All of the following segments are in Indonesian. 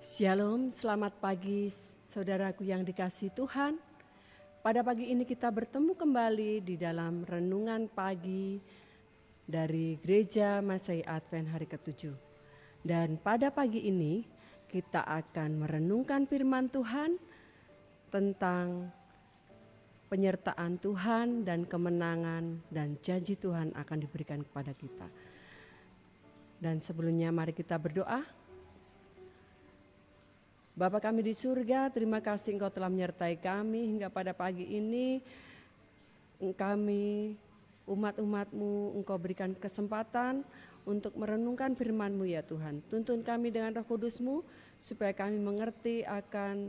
Shalom, selamat pagi saudaraku yang dikasihi Tuhan. Pada pagi ini kita bertemu kembali di dalam renungan pagi dari Gereja Masehi Advent hari ke-7. Dan pada pagi ini kita akan merenungkan firman Tuhan tentang penyertaan Tuhan dan kemenangan dan janji Tuhan akan diberikan kepada kita. Dan sebelumnya mari kita berdoa. Bapa kami di surga, terima kasih Engkau telah menyertai kami hingga pada pagi ini. Kami umat-umat-Mu, Engkau berikan kesempatan untuk merenungkan firman-Mu ya Tuhan. Tuntun kami dengan Roh Kudus-Mu supaya kami mengerti akan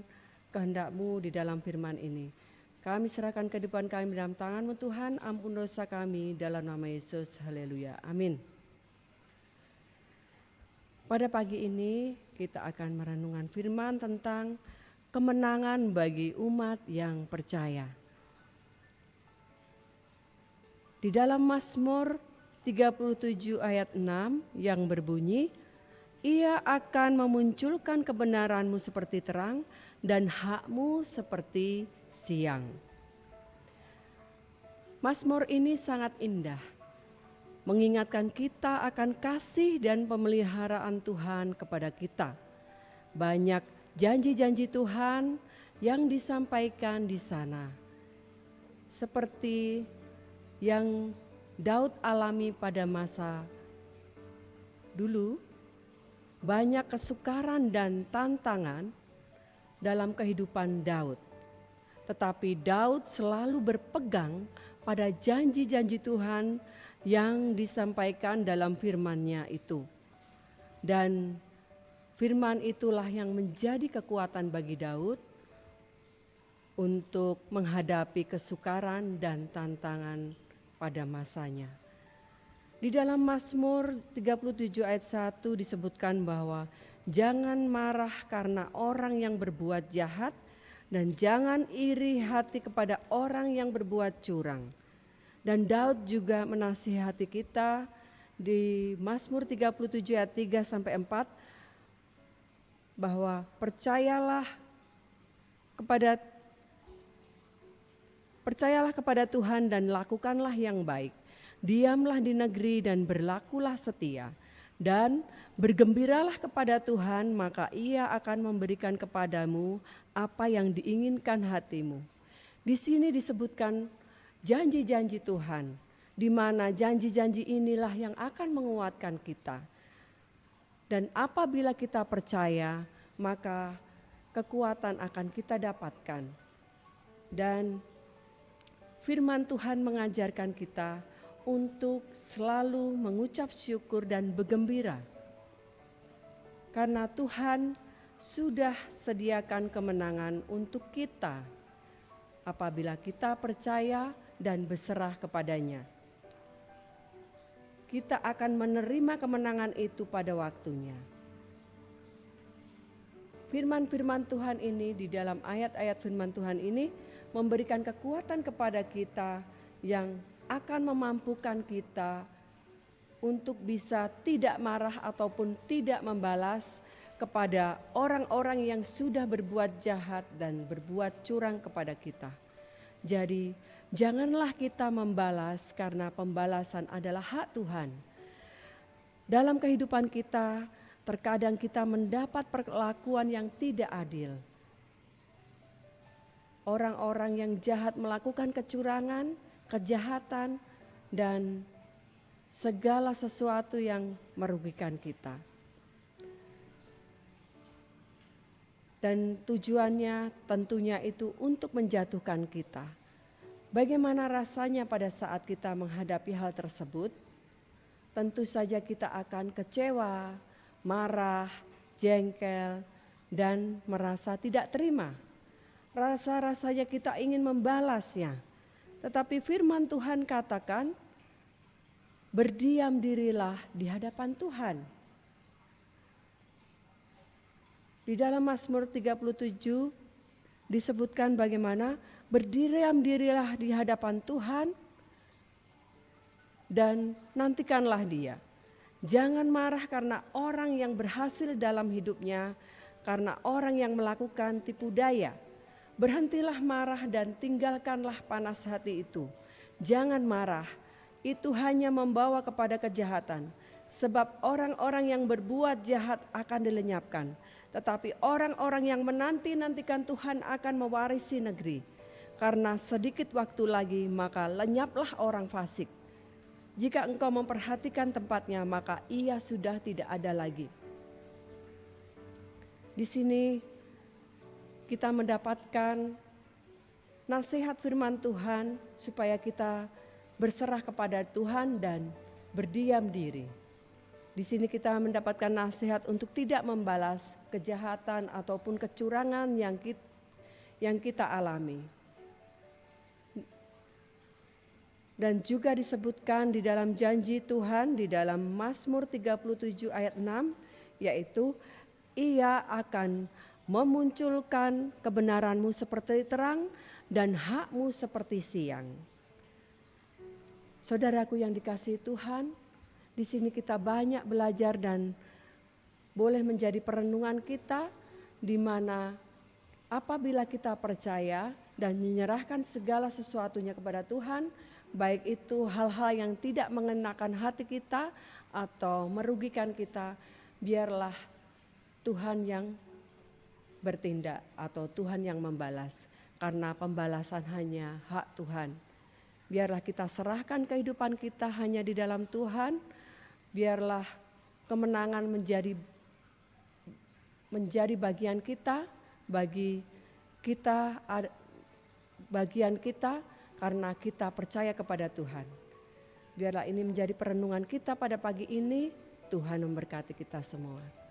kehendak-Mu di dalam firman ini. Kami serahkan kehidupan kami dalam tangan-Mu Tuhan, ampun dosa kami dalam nama Yesus, haleluya, amin. Pada pagi ini kita akan merenungkan firman tentang kemenangan bagi umat yang percaya. Di dalam Mazmur 37 ayat 6 yang berbunyi, Ia akan memunculkan kebenaran-Mu seperti terang dan hak-Mu seperti siang. Mazmur ini sangat indah, mengingatkan kita akan kasih dan pemeliharaan Tuhan kepada kita. Banyak janji-janji Tuhan yang disampaikan di sana. Seperti yang Daud alami pada masa dulu, banyak kesukaran dan tantangan dalam kehidupan Daud. Tetapi Daud selalu berpegang pada janji-janji Tuhan yang disampaikan dalam firman-Nya itu. Dan firman itulah yang menjadi kekuatan bagi Daud untuk menghadapi kesukaran dan tantangan pada masanya. Di dalam Mazmur 37 ayat 1 disebutkan bahwa jangan marah karena orang yang berbuat jahat dan jangan iri hati kepada orang yang berbuat curang. Dan Daud juga menasihati kita di Mazmur 37 ayat 3 sampai 4 bahwa percayalah kepada Tuhan dan lakukanlah yang baik. Diamlah di negeri dan berlakulah setia. Dan bergembiralah kepada Tuhan, maka Ia akan memberikan kepadamu apa yang diinginkan hatimu. Di sini disebutkan janji-janji Tuhan, di mana janji-janji inilah yang akan menguatkan kita. Dan apabila kita percaya, maka kekuatan akan kita dapatkan. Dan firman Tuhan mengajarkan kita untuk selalu mengucap syukur dan bergembira. Karena Tuhan sudah sediakan kemenangan untuk kita apabila kita percaya dan berserah kepadanya. Kita akan menerima kemenangan itu pada waktunya. Firman-firman Tuhan ini, di dalam ayat-ayat firman Tuhan ini memberikan kekuatan kepada kita yang akan memampukan kita untuk bisa tidak marah ataupun tidak membalas kepada orang-orang yang sudah berbuat jahat dan berbuat curang kepada kita. Jadi janganlah kita membalas karena pembalasan adalah hak Tuhan. Dalam kehidupan kita, terkadang kita mendapat perlakuan yang tidak adil. Orang-orang yang jahat melakukan kecurangan, kejahatan, dan segala sesuatu yang merugikan kita. Dan tujuannya tentunya itu untuk menjatuhkan kita. Bagaimana rasanya pada saat kita menghadapi hal tersebut? Tentu saja kita akan kecewa, marah, jengkel, dan merasa tidak terima. Rasa-rasanya kita ingin membalasnya. Tetapi firman Tuhan katakan, berdiam dirilah di hadapan Tuhan. Di dalam Mazmur 37 disebutkan bagaimana berdiam dirilah di hadapan Tuhan dan nantikanlah Dia. Jangan marah karena orang yang berhasil dalam hidupnya, karena orang yang melakukan tipu daya. Berhentilah marah dan tinggalkanlah panas hati itu. Jangan marah, itu hanya membawa kepada kejahatan. Sebab orang-orang yang berbuat jahat akan dilenyapkan, tetapi orang-orang yang menanti-nantikan Tuhan akan mewarisi negeri. Karena sedikit waktu lagi maka lenyaplah orang fasik. Jika engkau memperhatikan tempatnya maka ia sudah tidak ada lagi. Di sini kita mendapatkan nasihat firman Tuhan supaya kita berserah kepada Tuhan dan berdiam diri. Di sini kita mendapatkan nasihat untuk tidak membalas kejahatan ataupun kecurangan yang kita alami. Dan juga disebutkan di dalam janji Tuhan di dalam Mazmur 37 ayat 6, yaitu Ia akan memunculkan kebenaranmu seperti terang dan hakmu seperti siang. Saudaraku yang dikasihi Tuhan, di sini kita banyak belajar dan boleh menjadi perenungan kita, di mana apabila kita percaya dan menyerahkan segala sesuatunya kepada Tuhan, baik itu hal-hal yang tidak mengenakan hati kita atau merugikan kita, biarlah Tuhan yang bertindak atau Tuhan yang membalas, karena pembalasan hanya hak Tuhan. Biarlah kita serahkan kehidupan kita hanya di dalam Tuhan, biarlah kemenangan menjadi bagian kita, bagian kita karena kita percaya kepada Tuhan. Biarlah ini menjadi perenungan kita pada pagi ini. Tuhan memberkati kita semua.